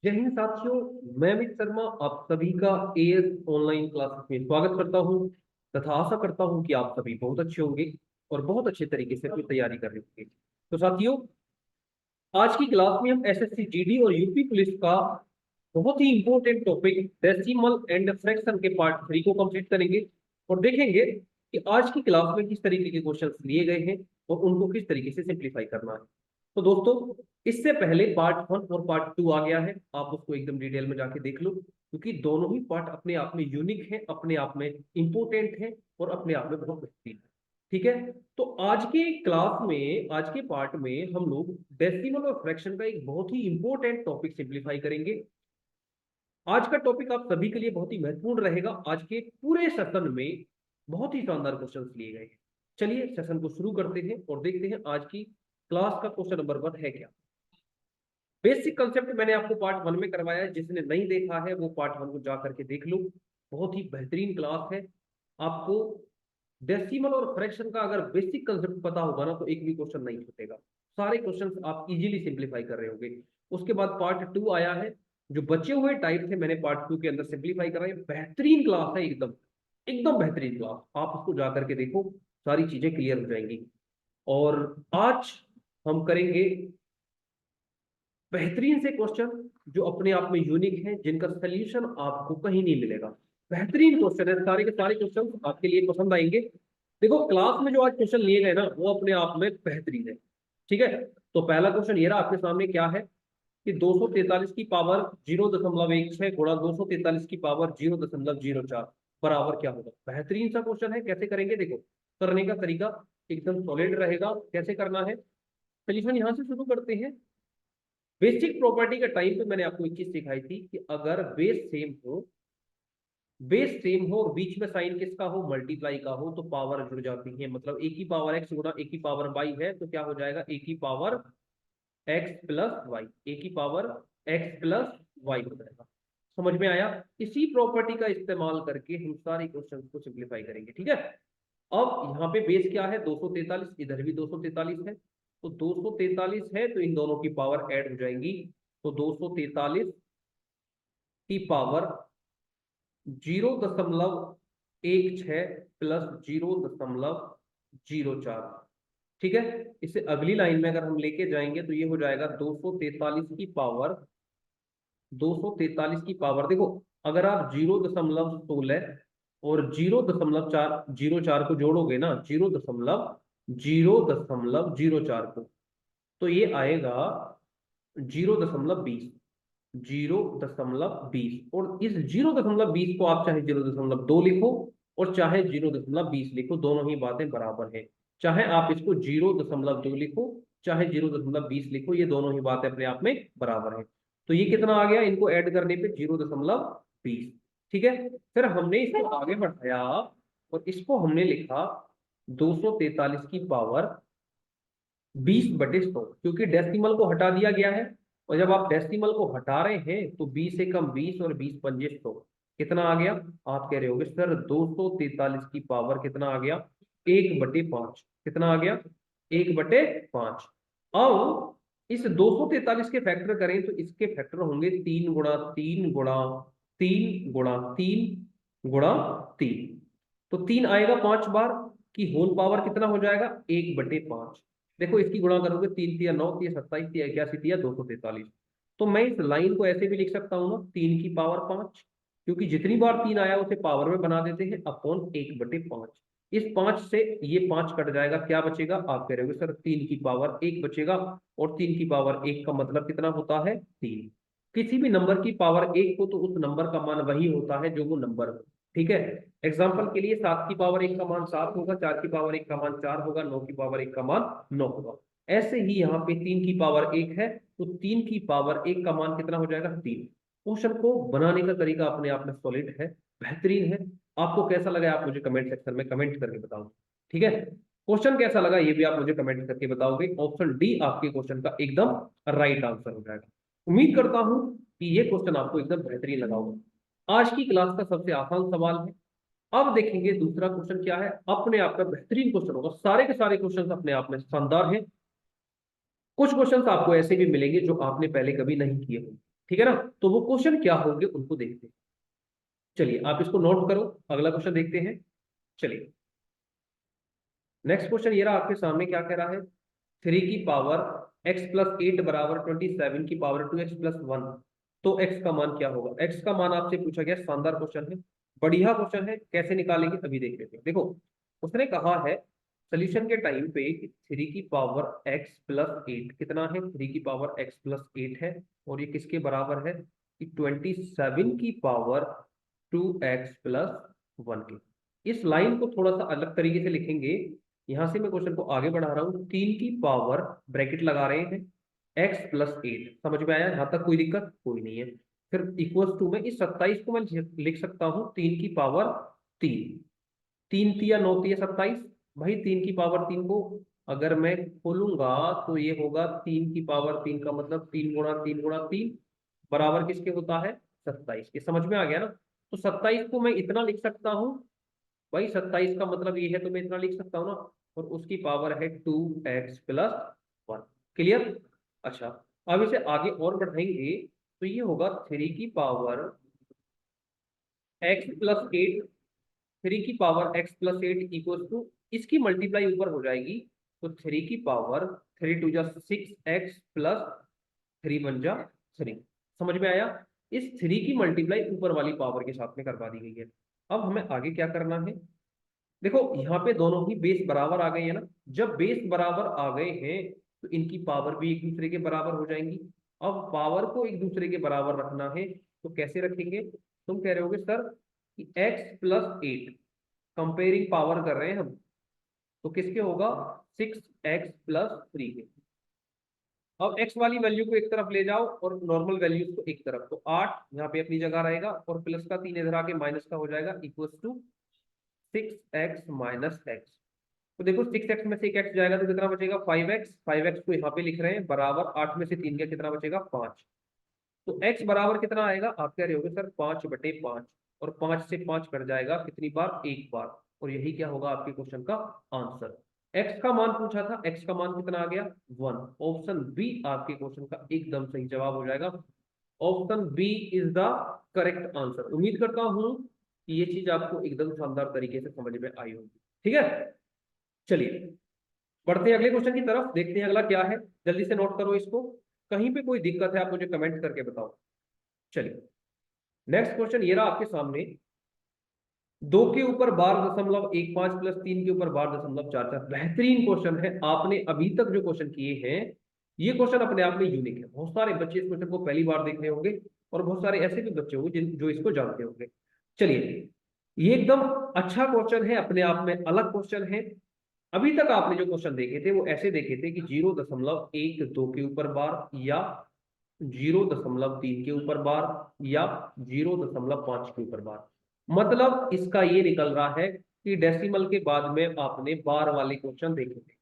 जय हिंद साथियों। मैं अमित शर्मा आप सभी का एएस ऑनलाइन क्लासेस में स्वागत करता हूं तथा आशा करता हूं कि आप सभी बहुत अच्छे होंगे और बहुत अच्छे तरीके से अपनी तैयारी कर रहे होंगे। तो साथियों, आज की क्लास में हम एसएससी जीडी और यूपी पुलिस का बहुत ही important topic decimal and fraction के पार्ट 3 को कंप्लीट करेंगे और देखेंगे कि आज की क्लास में किस तरीके के क्वेश्चंस लिए गए हैं और उनको किस तरीके से सिंप्लीफाई करना है। तो दोस्तों, इससे पहले पार्ट 1 और पार्ट 2 आ गया है, आप उसको एकदम डिटेल में जाके देख लो क्योंकि दोनों ही पार्ट अपने आप में यूनिक है, अपने आप में इंपॉर्टेंट है और अपने आप में बहुत बेहतरीन है। ठीक है। तो आज के क्लास में, आज के पार्ट में हम लोग डेसिमल और फ्रैक्शन का एक बहुत ही इंपॉर्टेंट टॉपिक सिंप्लीफाई करेंगे। आज का टॉपिक आप सभी के लिए बहुत ही महत्वपूर्ण रहेगा। आज के पूरे सेशन में बहुत ही शानदार क्वेश्चंस लिए गए हैं। चलिए सेशन को शुरू करते हैं और देखते हैं आज की क्लास का क्वेश्चन नंबर 1 है क्या। बेसिक कंसेप्ट मैंने आपको पार्ट 1 में करवाया है, जिसने नहीं देखा है वो पार्ट 1 को जा करके देख लो। बहुत ही बेहतरीन क्लास है। आपको डेसिमल और फ्रैक्शन का अगर बेसिक कंसेप्ट पता होगा ना तो एक भी क्वेश्चन नहीं छूटेगा। सारे क्वेश्चंस आप इजीली सिंप्लीफाई कर रहे होंगे। उसके बाद पार्ट 2 आया है, जो बचे हुए टाइप थे मैंने पार्ट 2 के अंदर सिंप्लीफाई करा है। बेहतरीन क्लास है, एकदम एकदम बेहतरीन क्लास। आप उसको जा करके देखो, सारी चीजें क्लियर हो जाएंगी। और आज हम करेंगे बेहतरीन से क्वेश्चन जो अपने आप में यूनिक है, जिनका सोल्यूशन आपको कहीं नहीं मिलेगा। बेहतरीन क्वेश्चन है, सारे के सारे क्वेश्चन आपके लिए पसंद आएंगे। देखो, क्लास में जो आज क्वेश्चन लिए गए ना वो अपने आप में बेहतरीन है। ठीक है। तो पहला क्वेश्चन ये रहा आपके सामने, क्या है कि 243 की पावर 0.16 गुणा 243 की पावर 0.04 बराबर क्या होगा। बेहतरीन सा क्वेश्चन है। कैसे करेंगे देखो, करने का तरीका एकदम सॉलिड रहेगा। कैसे करना है, सोल्यूशन यहां से शुरू करते हैं। बेसिक प्रॉपर्टी के टाइम पे मैंने आपको एक चीज सिखाई थी कि अगर बेस सेम हो और बीच में साइन किसका हो, मल्टीप्लाई का हो, तो पावर जुड़ जाती है। मतलब ए की पावर एक्स गुणा ए की पावर वाई है तो क्या हो जाएगा, ए की पावर एक्स प्लस वाई, ए की पावर एक्स प्लस वाई हो जाएगा। समझ में आया। इसी प्रॉपर्टी का इस्तेमाल करके हम सारे क्वेश्चन को सिंप्लीफाई करेंगे। ठीक है। अब यहाँ पे बेस क्या है, 243, इधर भी 243 है। तो 243 है तो इन दोनों की पावर ऐड हो जाएंगी। तो 243 की पावर 0.16 प्लस 0.04। ठीक है। इसे अगली लाइन में अगर हम लेके जाएंगे तो ये हो जाएगा 243 की पावर देखो, अगर आप 0.16 और 0.4 को जोड़ोगे ना, 0.004 को, तो ये आएगा 0.20। 0.20 और इस 0.20 को आप चाहे 0.2 लिखो और चाहे 0.20 लिखो, दोनों ही बातें बराबर है। चाहे आप इसको 0.2 लिखो चाहे 0.20 लिखो, ये दोनों ही बातें अपने आप में बराबर है। तो ये कितना आ गया, इनको ऐड करने पे 0.20। ठीक है। फिर हमने इसको आगे बढ़ाया और इसको हमने लिखा 243 की पावर 20/100, क्योंकि डेसिमल को हटा दिया गया है। और जब आप डेसिमल को हटा रहे हैं तो 20 से कम 20 और 20 पंजे 100, कितना आ गया। आप कह रहे होगे सर 243 की पावर कितना आ गया, 1/5। कितना आ गया, 1/5। अब इस 243 के फैक्टर करें तो इसके फैक्टर होंगे 3 गुणा 3 गुणा 3 गुणा 3। तो 3 आएगा 5 बार की होल पावर कितना हो जाएगा, 1/5। देखो, इसकी गुणा करोगे, 3 3 9 3 27 3 81 243। तो मैं इस लाइन को ऐसे भी लिख सकता हूँ ना, 3 की पावर 5, क्योंकि जितनी बार 3 आया उसे पावर में बना देते हैं, अपॉन 1/5। इस 5 से ये 5 कट जाएगा, क्या बचेगा। आप कह रहे हो सर 3 की पावर 1 बचेगा, और 3 की पावर 1 का मतलब कितना होता है, 3। किसी भी नंबर की पावर 1 हो तो उस नंबर का मान वही होता है जो वो नंबर हो। ठीक है। एग्जाम्पल के लिए 7 की पावर 1 का मान 7 होगा, 4 की पावर 1 का मान 4 होगा, 9 की पावर 1 का मान 9 होगा। ऐसे ही यहाँ पे 3 की पावर 1 है तो 3 की पावर 1 का मान कितना हो जाएगा, 3। क्वेश्चन को बनाने का तरीका अपने आप में सॉलिड है, बेहतरीन है। आपको कैसा लगा आप मुझे कमेंट सेक्शन में कमेंट करके बताओ। ठीक है। क्वेश्चन कैसा लगा ये भी आप मुझे कमेंट करके बताओगे। ऑप्शन डी आपके क्वेश्चन का एकदम राइट आंसर हो जाएगा। उम्मीद करता हूं कि ये क्वेश्चन आपको एकदम बेहतरीन लगा होगा। आज की क्लास का सबसे आसान सवाल है। अब देखेंगे दूसरा क्वेश्चन क्या है। अपने आप में बेहतरीन क्वेश्चन होगा, सारे के सारे क्वेश्चन अपने आप में शानदार हैं। कुछ क्वेश्चन आपको ऐसे भी मिलेंगे जो आपने पहले कभी नहीं किए होंगे। ठीक है ना। तो वो क्वेश्चन क्या होंगे उनको देखते हैं। चलिए आप इसको नोट करो, अगला क्वेश्चन देखते हैं। चलिए नेक्स्ट क्वेश्चन ये रहा आपके सामने, क्या कह रहा है, 3 की पावर x+8 बराबर 27 की पावर 2x+1। तो x का मान क्या होगा? x का मान आपसे पूछा गया, शानदार क्वेश्चन है, बढ़िया क्वेश्चन है, कैसे निकालेंगे अभी देख लेते हैं। देखो उसने कहा है सोल्यूशन के टाइम पे 3 की पावर x+8 कितना है, 3 की पावर x+8 है, और ये किसके बराबर है कि 27 की पावर 2x+1 के। इस लाइन को थोड़ा सा अलग तरीके से लिखेंगे। यहां से मैं क्वेश्चन को आगे बढ़ा रहा हूं, 3 की पावर ब्रैकेट लगा रहे हैं x+8, समझ में आया? यहां तक कोई दिक्कत कोई नहीं है। फिर इक्वल्स टू में इस 27 को मैं लिख सकता हूं 3 की पावर 3, 3 तिया 9 तिया 27। भाई 3 की पावर 3 को अगर मैं खोलूंगा तो ये होगा 3 की पावर 3 का मतलब 3 गुणा 3 गुणा 3 बराबर किसके होता है, 27 के। समझ में आ गया ना। तो 27 को मैं इतना लिख सकता हूँ, भाई 27 का मतलब ये है तो मैं इतना लिख सकता हूँ ना, और उसकी पावर है 2x+1। क्लियर? अच्छा, अब इसे आगे और बढ़ाएंगे तो ये होगा 3 की पावर x+8, 3 की पावर x+8 इक्वल टू, इसकी मल्टीप्लाई ऊपर हो जाएगी, तो 3 की पावर 3 2 जा 6x+3 1 जा 3। समझ में आया? इस 3 की मल्टीप्लाई ऊपर वाली पावर के साथ में करवा दी गई है। अब हमें आगे क्या करना है, देखो यहाँ पे दोनों ही बेस बराबर आ गए हैं ना। जब बेस बराबर आ गए हैं तो इनकी पावर भी एक दूसरे के बराबर हो जाएंगी। अब पावर को एक दूसरे के बराबर रखना है तो कैसे रखेंगे? तुम कह रहे होगे सर कि x+8 कंपेयरिंग पावर कर रहे हैं हम, तो किसके होगा, 6x+3 के। अब x वाली वैल्यू को एक तरफ ले जाओ और नॉर्मल वैल्यूज को एक तरफ, तो 8 यहाँ पे अपनी जगह रहेगा और प्लस का 3 इधर आके माइनस का हो जाएगा, इक्वल्स टू 6x-x। तो देखो 6x में से एक x जाएगा तो कितना बचेगा, 5x। 5x को यहाँ पे लिख रहे हैं बराबर 8 में से 3 का कितना बचेगा, 5। तो x बराबर कितना आएगा, आप कह रहे होगे सर 5/5, और 5 से 5 कट जाएगा कितनी बार, एक बार, और यही क्या होगा आपके क्वेश्चन का आंसर। x का मान पूछा था, x का मान कितना आ गया, 1। ऑप्शन बी आपके क्वेश्चन का एकदम सही जवाब हो जाएगा। Option B is the correct answer. उम्मीद करता हूं कि ये चीज आपको एकदम शानदार तरीके से समझ में आई होगी। ठीक है, चलिए बढ़ते हैं अगले क्वेश्चन की तरफ, देखते हैं अगला क्या है। जल्दी से नोट करो इसको, कहीं पे कोई दिक्कत है आप मुझे कमेंट करके बताओ। चलिए नेक्स्ट क्वेश्चन ये रहा आपके सामने, 2 के ऊपर 12.15 प्लस 3 के ऊपर 12.44। बेहतरीन क्वेश्चन है, आपने अभी तक जो क्वेश्चन किए हैं ये क्वेश्चन अपने आप में यूनिक है। बहुत सारे बच्चे इस क्वेश्चन को पहली बार देख रहे होंगे और बहुत सारे ऐसे भी बच्चे होंगे जो इसको जानते होंगे। चलिए ये एकदम अच्छा क्वेश्चन है, अपने आप में अलग क्वेश्चन है। अभी तक आपने जो क्वेश्चन देखे थे वो ऐसे देखे थे कि 0.12 के ऊपर बार, या 0.3 के ऊपर बार, या 0.5 के ऊपर बार। मतलब इसका ये निकल रहा है कि डेसिमल के बाद में आपने बार वाले क्वेश्चन देखे थे।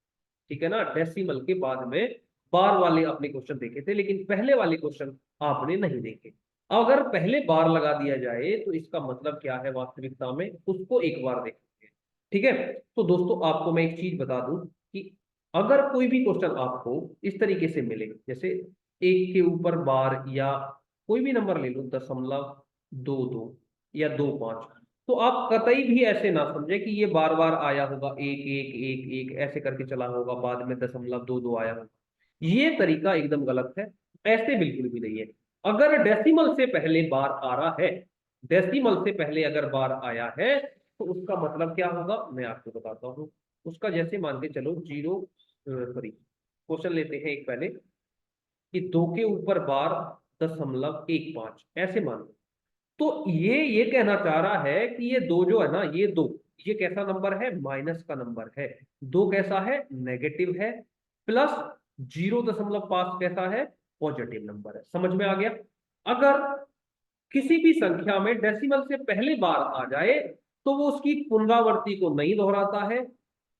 ठीक है ना, डेसिमल के बाद में बार वाले आपने क्वेश्चन देखे थे, लेकिन पहले वाले क्वेश्चन आपने नहीं देखे। अगर पहले बार लगा दिया जाए तो इसका मतलब क्या है वास्तविकता में, उसको एक बार देखेंगे। ठीक है, तो दोस्तों आपको मैं एक चीज बता दूं कि अगर कोई भी क्वेश्चन आपको इस तरीके से मिले, जैसे 1 के ऊपर बार, या कोई भी नंबर ले लो, 0.22 या 25, तो आप कतई भी ऐसे ना समझे कि ये बार बार आया होगा, 1 1 1 1 ऐसे करके चला होगा, बाद में 0.22 आया होगा। ये तरीका एकदम गलत है, ऐसे बिल्कुल भी नहीं है। अगर डेसिमल से पहले बार आ रहा है, डेसिमल से पहले अगर बार आया है, तो उसका मतलब क्या होगा मैं आपको बताता हूँ। उसका जैसे मान के चलो 0, सॉरी क्वेश्चन लेते हैं एक पहले, कि 2 के ऊपर बार 0.15 ऐसे मान लो। तो ये कहना चाह रहा है कि ये दो जो है ना, ये दो, ये कैसा नंबर है, माइनस का नंबर है। दो कैसा है, नेगेटिव है। प्लस 0.5 कैसा है, पॉजिटिव नंबर है। समझ में आ गया? अगर किसी भी संख्या में डेसिमल से पहले बार आ जाए तो वो उसकी पुनरावृत्ति को नहीं दोहराता है,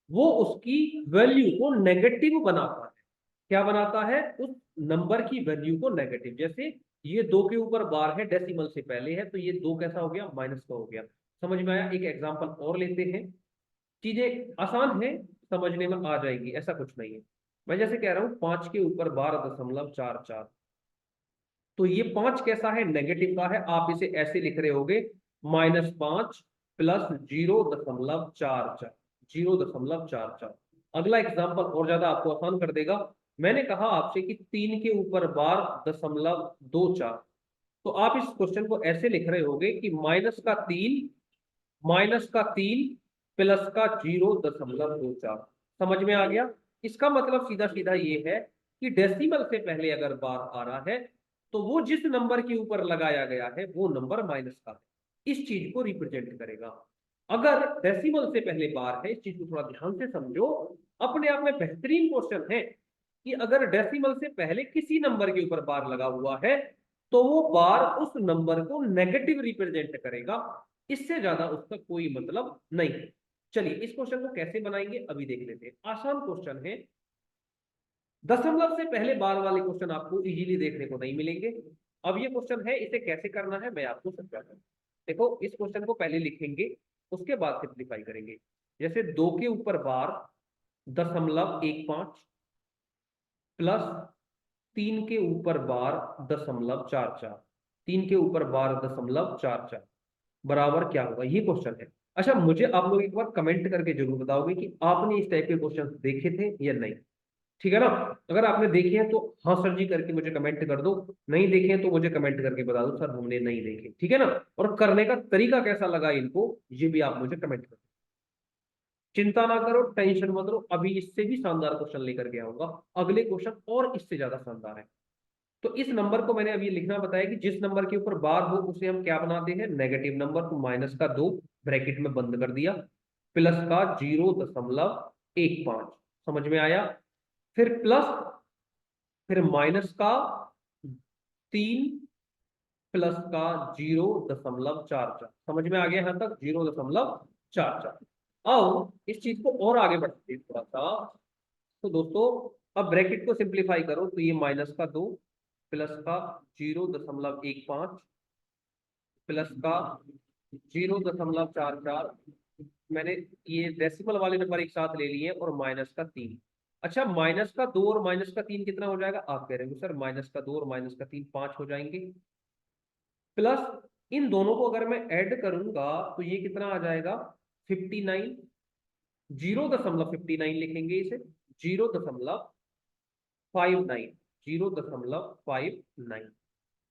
वो उसकी वैल्यू को नेगेटिव बनाता है। क्या बनाता है, उस नंबर की वैल्यू को नेगेटिव। जैसे ये 2 के ऊपर बार है, डेसिमल से पहले है, तो ये 2 कैसा हो गया, माइनस का हो गया। समझ में आया? एक एग्जांपल और लेते हैं, चीजें आसान है, समझने में आ जाएगी, ऐसा कुछ नहीं है। मैं जैसे कह रहा हूं 5 के ऊपर 12.44, तो ये 5 कैसा है, नेगेटिव का है, आप इसे ऐसे लिख रहे होगे -5 प्लस 0.44, 0.44। अगला एग्जाम्पल और ज्यादा आपको आसान कर देगा। मैंने कहा आपसे कि 3 के ऊपर बार 0.24, तो आप इस क्वेश्चन को ऐसे लिख रहे होगे कि -3 प्लस का 0.24। समझ में आ गया? इसका मतलब सीधा सीधा ये है कि डेसिमल से पहले अगर बार आ रहा है तो वो जिस नंबर के ऊपर लगाया गया है वो नंबर माइनस का है, इस चीज को रिप्रेजेंट करेगा। अगर डेसिमल से पहले बार है, इस चीज को थोड़ा ध्यान से समझो, अपने आप में बेहतरीन क्वेश्चन है कि अगर डेसिमल से पहले किसी नंबर के ऊपर बार लगा हुआ है तो वो बार उस नंबर को नेगेटिव रिप्रेजेंट करेगा, इससे ज्यादा उसका कोई मतलब नहीं है। चलिए इस क्वेश्चन को कैसे बनाएंगे अभी देख लेते हैं। आसान क्वेश्चन है, दशमलव से पहले बार वाले क्वेश्चन आपको इजीली देखने को नहीं मिलेंगे। अब ये क्वेश्चन है, इसे कैसे करना है मैं आपको समझाता हूँ। देखो इस क्वेश्चन को पहले लिखेंगे, उसके बाद सिंप्लीफाई करेंगे। जैसे 2 के ऊपर बार 0.15 प्लस 3 के ऊपर बार 0.44, 3 के ऊपर बार 0.44 बराबर क्या होगा, ये क्वेश्चन है। अच्छा मुझे आप लोग एक बार कमेंट करके जरूर बताओगे कि आपने इस टाइप के क्वेश्चन देखे थे या नहीं। ठीक है ना? अगर आपने देखे हैं तो हाँ सर जी करके मुझे कमेंट कर दो, नहीं देखे हैं तो मुझे कमेंट करके बता दो सर हमने नहीं देखे। ठीक है ना? और करने का तरीका कैसा लगा इनको, ये भी आप मुझे कमेंट कर दो। चिंता ना करो, टेंशन मत लो, अभी इससे भी शानदार क्वेश्चन लेकर के आऊंगा। अगले क्वेश्चन और इससे ज्यादा शानदार है। तो इस नंबर को मैंने अभी लिखना बताया कि जिस नंबर के ऊपर बार हो उसे हम क्या बनाते हैं, नेगेटिव नंबर। तो -2 ब्रैकेट में बंद कर दिया, प्लस का 0.15। समझ में आया? फिर प्लस, फिर -3 प्लस का 0.44। समझ में आ गया यहां तक? 0.44। अब इस चीज को और आगे बढ़ते हैं थोड़ा सा। तो दोस्तों अब ब्रैकेट को सिंप्लीफाई करो तो ये -2 प्लस का 0.15 प्लस का 0.44। मैंने ये डेसिमल वाले नंबर एक साथ ले लिए और -3। अच्छा -2 और -3 कितना हो जाएगा? आप कह रहे हो सर -2 और -3 5 हो जाएंगे। प्लस इन दोनों को अगर मैं ऐड करूंगा तो ये कितना आ जाएगा? 59। 0.59 लिखेंगे इसे, 0.59, 0.59।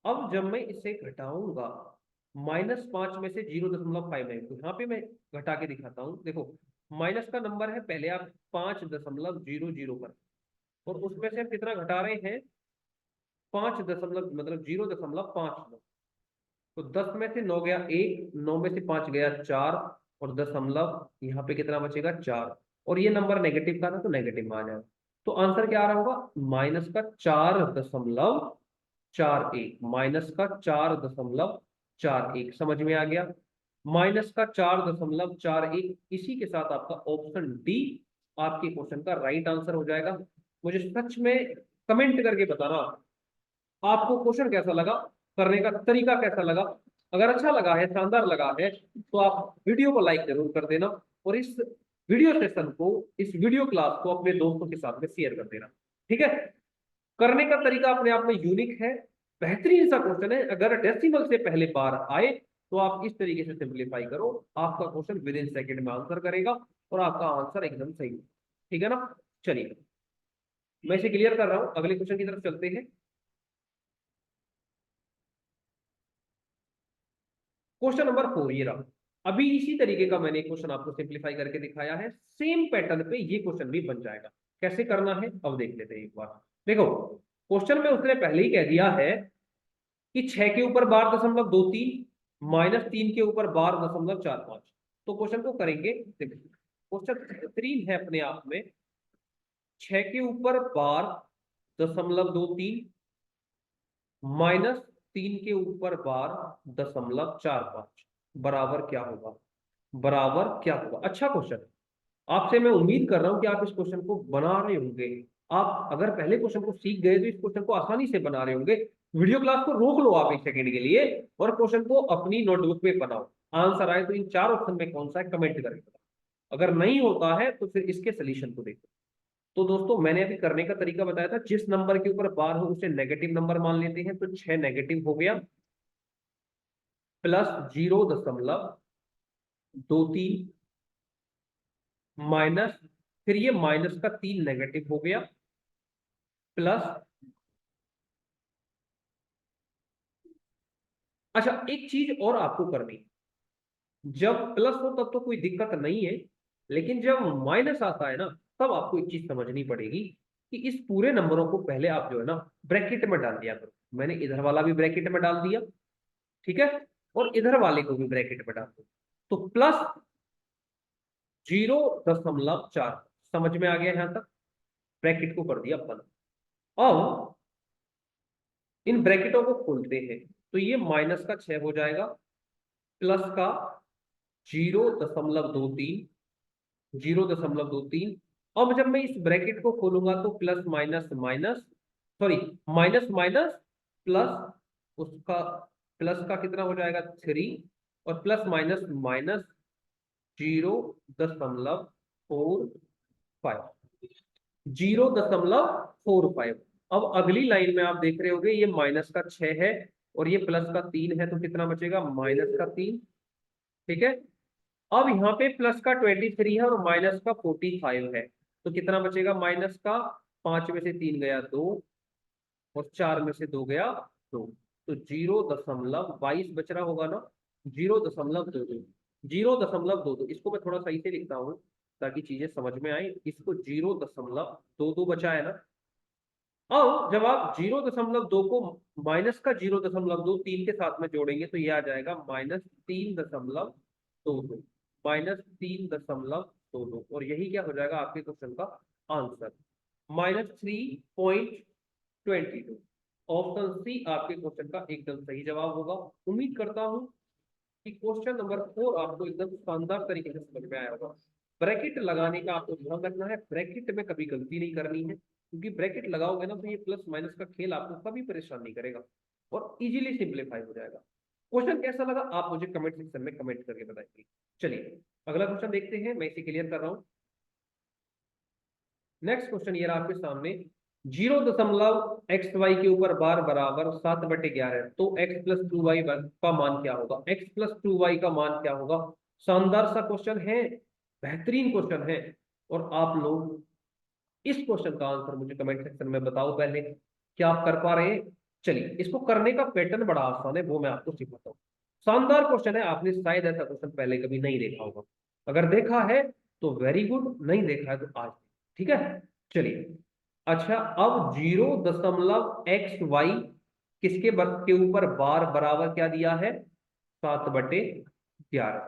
अब जब मैं इसे घटाऊंगा -5 में से 0.59, तो यहाँ पे मैं घटा के दिखाता हूँ। देखो माइनस का नंबर है, पहले आप 5.00 पर, और उसमें से हम कितना घटा रहे हैं? 5 दशमलव मतलब 0.59। तो 10 में से 9 गया 1, 9 में से 5 गया 4, और दशमलव यहाँ पे कितना बचेगा? 4। और ये नंबर नेगेटिव का था तो नेगेटिव में आ जाएगा। तो आंसर क्या आ रहा होगा? -4.41, -4.41। समझ में आ गया? -4.41, इसी के साथ आपका ऑप्शन डी आपके क्वेश्चन का राइट आंसर हो जाएगा। मुझे सच में कमेंट करके बताना आपको क्वेश्चन कैसा लगा, करने का तरीका कैसा लगा। अगर अच्छा लगा है, शानदार लगा है, तो आप वीडियो को लाइक जरूर कर देना, और इस वीडियो सेशन को, इस वीडियो क्लास को अपने दोस्तों के साथ में शेयर कर देना। ठीक है? करने का तरीका अपने आप में यूनिक है, बेहतरीन सा क्वेश्चन है। अगर डेसिमल से पहले बार आए तो आप इस तरीके से सिंप्लीफाई करो, आपका क्वेश्चन विद इन सेकेंड में आंसर करेगा और आपका आंसर एकदम सही। ठीक है ना? चलिए मैं इसे क्लियर कर रहा हूं, अगले क्वेश्चन की तरफ चलते हैं। क्वेश्चन नंबर 4 ये रहा। अभी इसी तरीके का मैंने क्वेश्चन आपको सिंप्लीफाई करके दिखाया है, सेम पैटर्न पे ये क्वेश्चन भी बन जाएगा। कैसे करना है अब देख लेते हैं एक बार। देखो क्वेश्चन में उसने पहले ही कह दिया है कि 6 के ऊपर बार 0.23 -3 के ऊपर बार 0.45। तो क्वेश्चन को करेंगे, देखो क्वेश्चन बेहतरीन है अपने आप में। 6 के ऊपर बार 0.23 -3 के ऊपर बार 0.45 बराबर क्या होगा? बराबर क्या होगा? अच्छा क्वेश्चन है, आपसे मैं उम्मीद कर रहा हूं कि आप इस क्वेश्चन को बना रहे होंगे। आप अगर पहले क्वेश्चन को सीख गए तो इस क्वेश्चन को आसानी से बना रहे होंगे। वीडियो क्लास को रोक लो आप 1 सेकंड के लिए और क्वेश्चन को अपनी नोटबुक पे बनाओ। आंसर आए तो इन 4 ऑप्शन में कौन सा है कमेंट करके बताओ। अगर नहीं होता है तो फिर इसके सोल्यूशन को देखो। तो दोस्तों मैंने अभी करने का तरीका बताया था, जिस नंबर के ऊपर बार हो उसे नेगेटिव नंबर मान लेते हैं, तो 6 नेगेटिव हो गया, प्लस 0.23 माइनस, फिर ये माइनस का 3 नेगेटिव हो गया, प्लस, अच्छा एक चीज और आपको करनी, जब प्लस हो तब तो कोई दिक्कत नहीं है, लेकिन जब माइनस आता है ना, तब आपको एक चीज समझनी पड़ेगी कि इस पूरे नंबरों को पहले आप जो है ना ब्रैकेट में डाल दिया करो। मैंने इधर वाला भी ब्रैकेट में डाल दिया, ठीक है, और इधर वाले को भी ब्रैकेट में डाल दो, तो प्लस 0.4, समझ में आ गया यहां तक, ब्रैकेट को कर दिया बंद। अब इन ब्रैकेटों को खोलते हैं, तो ये माइनस का 6 हो जाएगा, प्लस का 0.23। अब जब मैं इस ब्रैकेट को खोलूंगा तो plus minus minus, sorry, minus minus plus, उसका प्लस का कितना हो जाएगा 3, और प्लस माइनस माइनस 0.45, 0.45। अब अगली लाइन में आप देख रहे होगे ये माइनस का 6 है और ये प्लस का 3 है, तो कितना बचेगा माइनस का 3, ठीक है। अब यहाँ पे प्लस का 23 है और माइनस का 45 है, तो कितना बचेगा माइनस का, 5 में से 3 गया 2, और 4 में से 2 गया 2, तो 0.22 बच रहा होगा ना, 0.22, 0.22, इसको मैं थोड़ा सही से लिखता हूँ ताकि चीजें समझ में आए, इसको 0.22 बचा है ना। अब जब आप 0.2 को माइनस का 0.2 3 के साथ में जोड़ेंगे तो ये आ जाएगा -3.22, -3.22, और यही क्या हो जाएगा आपके क्वेश्चन का आंसर, -3.22। ऑप्शन सी आपके क्वेश्चन का एकदम सही जवाब होगा। उम्मीद करता हूं कि क्वेश्चन नंबर 4 आपको एकदम शानदार तरीके से समझ में आया होगा। ब्रैकेट लगाने का आपको ध्यान रखना है, ब्रैकेट में कभी गलती नहीं करनी है, क्योंकि ब्रैकेट लगाओगे ना तो ये प्लस माइनस का खेल आपको कभी परेशान नहीं करेगा और इजीली सिंप्लीफाई हो जाएगा। क्वेश्चन कैसा लगा आप मुझे कमेंट सेक्शन में कमेंट करके बताएंगे। चलिए अगला क्वेश्चन देखते हैं, मैं इसे क्लियर कर रहा हूँ। नेक्स्ट क्वेश्चन ये रहा आपके सामने, 0.x y के ऊपर बार बराबर 7/11, तो x प्लस 2y का मान क्या होगा, x प्लस 2y का मान क्या होगा। शानदार सा क्वेश्चन है, बेहतरीन क्वेश्चन है, और आप लोग इस क्वेश्चन का आंसर मुझे कमेंट सेक्शन में बताओ पहले, क्या आप कर पा रहे हैं। चलिए इसको करने का पैटर्न बड़ा आसान है, वो मैं आपको सिखाता हूँ। शानदार क्वेश्चन है, आपने शायद ऐसा क्वेश्चन पहले कभी नहीं देखा होगा, अगर देखा है तो वेरी गुड, नहीं देखा है तो आज, ठीक है। चलिए अच्छा, अब 0.x y किसके के ऊपर बार बराबर क्या दिया है, 7/11,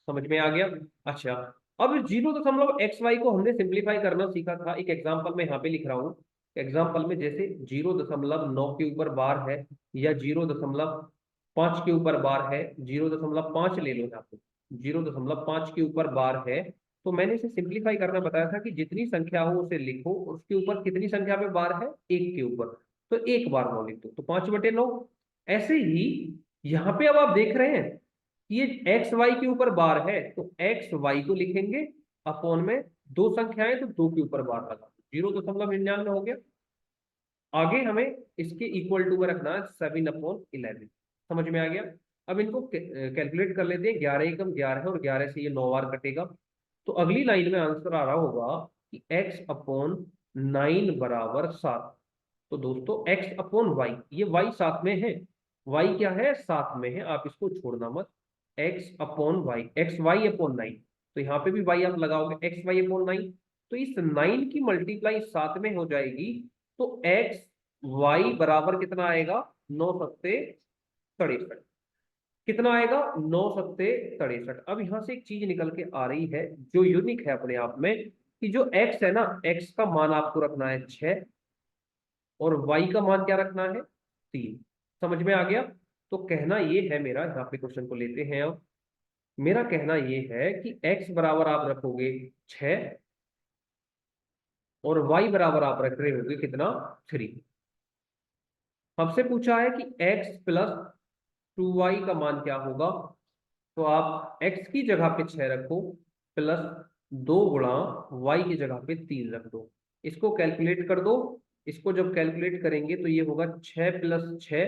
समझ में आ गया। अच्छा, अब 0.x y को हमने सिंप्लीफाई करना सीखा था, एक एग्जांपल में यहाँ पे लिख रहा हूँ। एग्जांपल में जैसे 0.9 के ऊपर बार है, या 0.5 के ऊपर बार है, 0.5 ले लो यहाँ पे, 0.5 के ऊपर बार है, तो मैंने इसे सिंप्लीफाई करना बताया था कि जितनी संख्या हो उसे लिखो, और उसके ऊपर कितनी संख्या पे बार है, एक के ऊपर, तो एक बार 9 लिख दो, तो 5/9। ऐसे ही यहाँ पे अब आप देख रहे हैं ये एक्स वाई के ऊपर बार है, तो एक्स वाई को लिखेंगे अपॉन में, दो संख्याएं तो दो के ऊपर बार लगा, 0.99 हो गया। आगे हमें इसके इक्वल टू में रखना है 7/11, समझ में आ गया। अब इनको कैलकुलेट कर लेते हैं, 11 एकम 11 है और 11 से ये 9 बार कटेगा, तो अगली लाइन में आंसर आ रहा होगा कि x/9 बराबर 7। तो दोस्तों x/y, ये y साथ में है, y क्या है साथ में है, आप इसको छोड़ना मत, x/y, xy/9, तो यहाँ पे भी y आप लगाओगे xy/9, तो इस 9 की मल्टीप्लाई साथ में हो जाएगी, तो x y बराबर कितना आएगा, 9×7=63, कितना आएगा 9×7=63। अब यहां से एक चीज निकल के आ रही है जो यूनिक है अपने आप में, कि जो x है ना, x का मान आपको रखना है 6 और y का मान क्या रखना है 3, समझ में आ गया। तो कहना ये है मेरा, यहाँ पे क्वेश्चन को लेते हैं अब, मेरा कहना ये है कि x बराबर आप रखोगे 6 और y बराबर आप रख रहे होगे कितना 3। हमसे पूछा है कि x प्लस 2y का मान क्या होगा, तो आप x की जगह पे 6 रखो, प्लस 2 गुणा y की जगह पे 3 रख दो, इसको कैलकुलेट कर दो। इसको जब कैलकुलेट करेंगे तो ये होगा 6 + 6,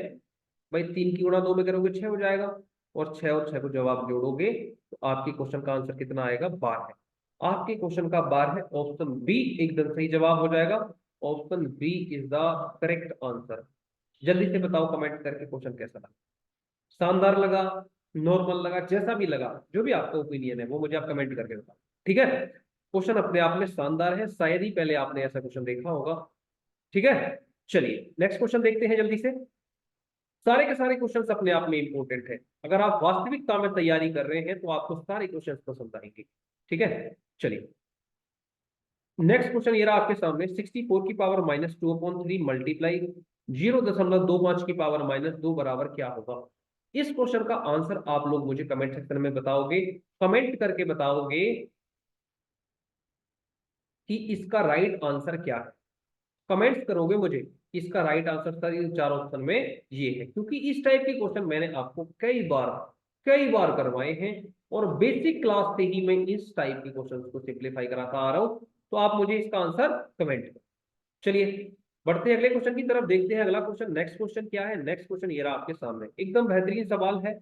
भाई 3 की गुणा 2 में करोगे 6 हो जाएगा, और 6 और 6 को जब आप जोड़ोगे तो आपके क्वेश्चन का आंसर कितना आएगा, 12 है। आपके क्वेश्चन का 12 है, ऑप्शन बी एकदम सही जवाब हो जाएगा। Option B is the correct answer. जल्दी से बताओ कमेंट करके क्वेश्चन कैसा लगा, शानदार लगा, नॉर्मल लगा, जैसा भी लगा, जो भी आपका ओपिनियन है वो मुझे आप कमेंट करके बताओ, ठीक है। क्वेश्चन अपने आप में शानदार है, शायद ही पहले आपने ऐसा क्वेश्चन देखा होगा, ठीक है। चलिए नेक्स्ट क्वेश्चन देखते हैं जल्दी से। सारे के सारे क्वेश्चंस अपने आप में इंपॉर्टेंट है, अगर आप वास्तविकता में तैयारी कर रहे हैं तो आपको सारे क्वेश्चंस पसंद आएंगे, ठीक है। चलिए नेक्स्ट क्वेश्चन ये रहा आपके सामने, 64 की पावर -2/3 मल्टीप्लाई 0.25 की पावर -2 बराबर क्या होगा। इस क्वेश्चन का आंसर आप लोग मुझे कमेंट सेक्शन में बताओगे, कमेंट करके बताओगे कि इसका राइट आंसर क्या है। कमेंट्स करोगे मुझे, इसका राइट आंसर सर इन चार ऑप्शन में ये है, क्योंकि इस टाइप के क्वेश्चन मैंने आपको कई बार करवाए हैं, और बेसिक क्लास से ही मैं इस टाइप के क्वेश्चन को सिंप्लीफाई कराता आ रहा हूं। तो आप मुझे इसका आंसर कमेंट करो। चलिए बढ़ते हैं अगले क्वेश्चन की तरफ, देखते हैं अगला क्वेश्चन। नेक्स्ट क्वेश्चन क्या है, नेक्स्ट क्वेश्चन ये रहा आपके सामने, एकदम बेहतरीन सवाल है।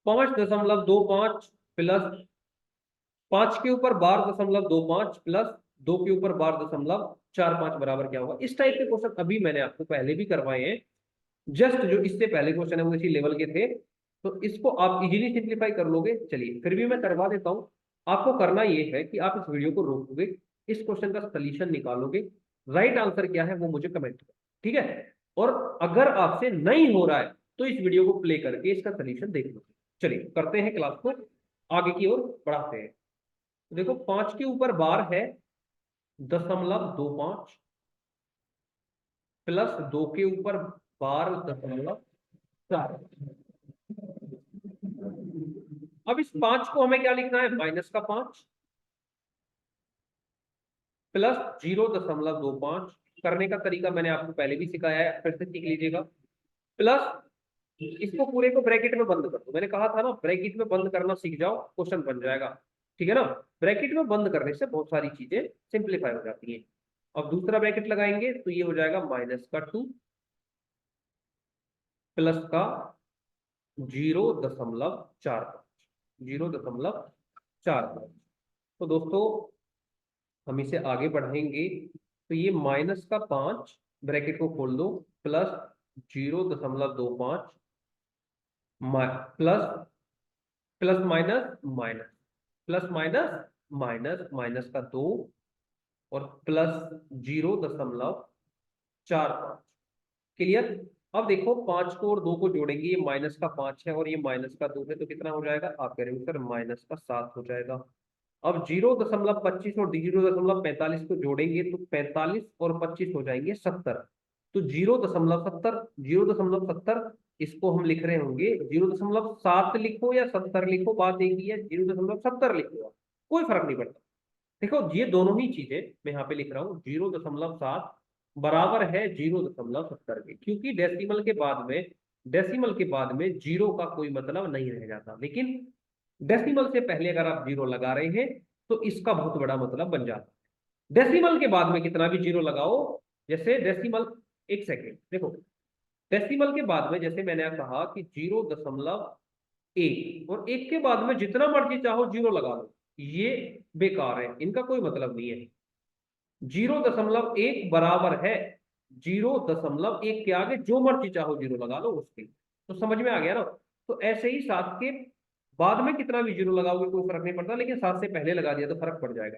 5.25 प्लस 5 के ऊपर 12.25 प्लस 2 के ऊपर 12.45 बराबर क्या होगा। इस टाइप के क्वेश्चन अभी मैंने आपको पहले भी करवाए हैं, जस्ट जो इससे पहले क्वेश्चन है वो इसी लेवल के थे, तो इसको आप इजीली सिंप्लीफाई कर लोगे। चलिए फिर भी मैं करवा देता हूं। आपको करना ये है कि आप इस वीडियो को रोकोगे, इस क्वेश्चन का सोल्यूशन निकालोगे, राइट आंसर क्या है वो मुझे कमेंट करो, ठीक है। और अगर आपसे नहीं हो रहा है तो इस वीडियो को प्ले करके इसका सोल्यूशन देख लो। चलिए करते हैं क्लास को आगे की ओर बढ़ाते हैं। देखो 5 के ऊपर बार है 0.25 प्लस 2 के ऊपर बार 0.4। अब इस 5 को हमें क्या लिखना है, -5 प्लस 0.25। करने का तरीका मैंने आपको पहले भी सिखाया है, फिर से सीख लीजिएगा। प्लस इसको पूरे को ब्रैकेट में बंद कर दो, मैंने कहा था ना ब्रैकेट में बंद करना सीख जाओ, क्वेश्चन बन जाएगा, ठीक है ना। ब्रैकेट में बंद करने से बहुत सारी चीजें सिंप्लीफाई हो जाती है। अब दूसरा ब्रैकेट लगाएंगे तो ये हो जाएगा -2 प्लस का 0.45। तो दोस्तों हम इसे आगे बढ़ाएंगे, तो ये -5 ब्रैकेट को खोल दो plus 0.25 plus plus minus minus plus minus minus minus का 2 और प्लस 0.45। क्लियर। अब देखो 5 को और 2 को जोड़ेंगे, ये -5 है और ये -2 है, तो कितना हो जाएगा, आप कह रहे हो सर -7 हो जाएगा। अब 0.25 और 0.45 को जोड़ेंगे तो 45 और 25 हो जाएंगे 70। तो 0.70 इसको हम लिख रहे होंगे 0.7 लिखो या 70 लिखो, बात एक ही है, 0.70 लिखो, कोई फर्क नहीं पड़ता। देखो ये दोनों ही चीजें मैं यहाँ पे लिख रहा हूँ, 0.7 बराबर है 0.70 के, क्योंकि डेसिमल के बाद में जीरो का कोई मतलब नहीं रह जाता, लेकिन डेसिमल से पहले अगर आप जीरो लगा रहे हैं तो इसका बहुत बड़ा मतलब बन जाता है। डेसिमल के बाद में कितना भी जीरो लगाओ, जैसे डेसिमल, एक सेकेंड देखो, डेसिमल के बाद में जैसे मैंने कहा कि 0.1 और 1 के बाद में जितना मर्जी चाहो जीरो लगा लो, ये बेकार है, इनका कोई मतलब नहीं है। 0.1 बराबर है 0.1 के आगे जो मर्जी चाहो जीरो लगा लो उसके, तो समझ में आ गया ना। तो ऐसे ही 7 के बाद में कितना भी जीरो लगाओगे कोई फर्क नहीं पड़ता, लेकिन 7 से पहले लगा दिया तो फर्क पड़ जाएगा।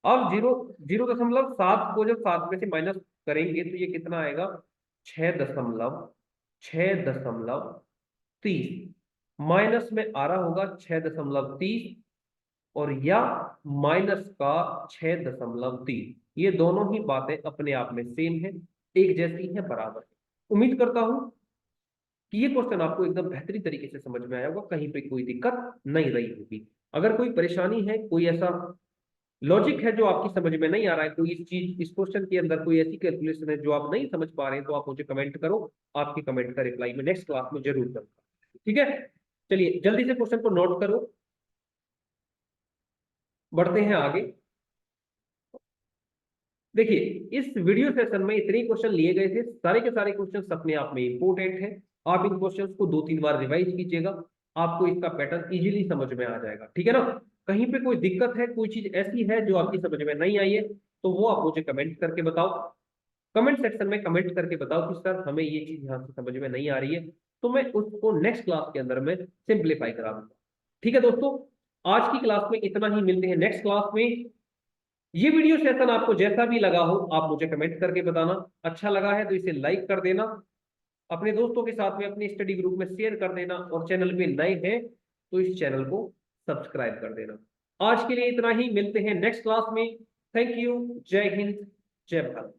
अब 0.7 को जब 7 में से माइनस करेंगे तो ये कितना आएगा, 6.30 माइनस में आ रहा होगा 6.30 और या माइनस का 6.3। ये दोनों ही बातें अपने आप में सेम है, एक जैसी है, बराबर है। उम्मीद करता हूं कि ये क्वेश्चन आपको एकदम बेहतरीन तरीके से समझ में आया होगा, कहीं पे कोई दिक्कत नहीं रही होगी। अगर कोई परेशानी है, कोई ऐसा लॉजिक है जो आपकी समझ में नहीं आ रहा है, कोई इस क्वेश्चन के अंदर कोई ऐसी कैलकुलेशन है जो आप नहीं समझ पा रहे हैं, तो आप मुझे कमेंट करो, आपके कमेंट का रिप्लाई मैं नेक्स्ट क्लास में जरूर करूंगा, ठीक है। चलिए जल्दी से क्वेश्चन को नोट करो, बढ़ते हैं आगे। देखिए, इस वीडियो सेशन में इतने क्वेश्चन लिए गए थे, सारे के सारे क्वेश्चन अपने आप में इंपॉर्टेंट है। आप इन क्वेश्चंस को 2-3 बार रिवाइज कीजिएगा, आपको इसका पैटर्न इजीली समझ में आ जाएगा, ठीक है ना। कहीं पे कोई दिक्कत है, कोई चीज ऐसी है जो आपकी समझ में नहीं आई है, तो वो आप मुझे कमेंट करके बताओ। कमेंट सेक्शन में कमेंट करके बताओ कि सर हमें ये चीज यहाँ से समझ में नहीं आ रही है, तो मैं उसको नेक्स्ट क्लास के अंदर में सिंप्लीफाई करा दूंगा। ठीक है दोस्तों, आज की क्लास में इतना ही, मिलते हैं नेक्स्ट क्लास में। ये वीडियो सेशन आपको जैसा भी लगा हो आप मुझे कमेंट करके बताना। अच्छा लगा है तो इसे लाइक कर देना, अपने दोस्तों के साथ में अपने स्टडी ग्रुप में शेयर कर देना, और चैनल पे नए हैं तो इस चैनल को सब्सक्राइब कर देना। आज के लिए इतना ही, मिलते हैं नेक्स्ट क्लास में। Thank you. जय हिंद, जय भारत।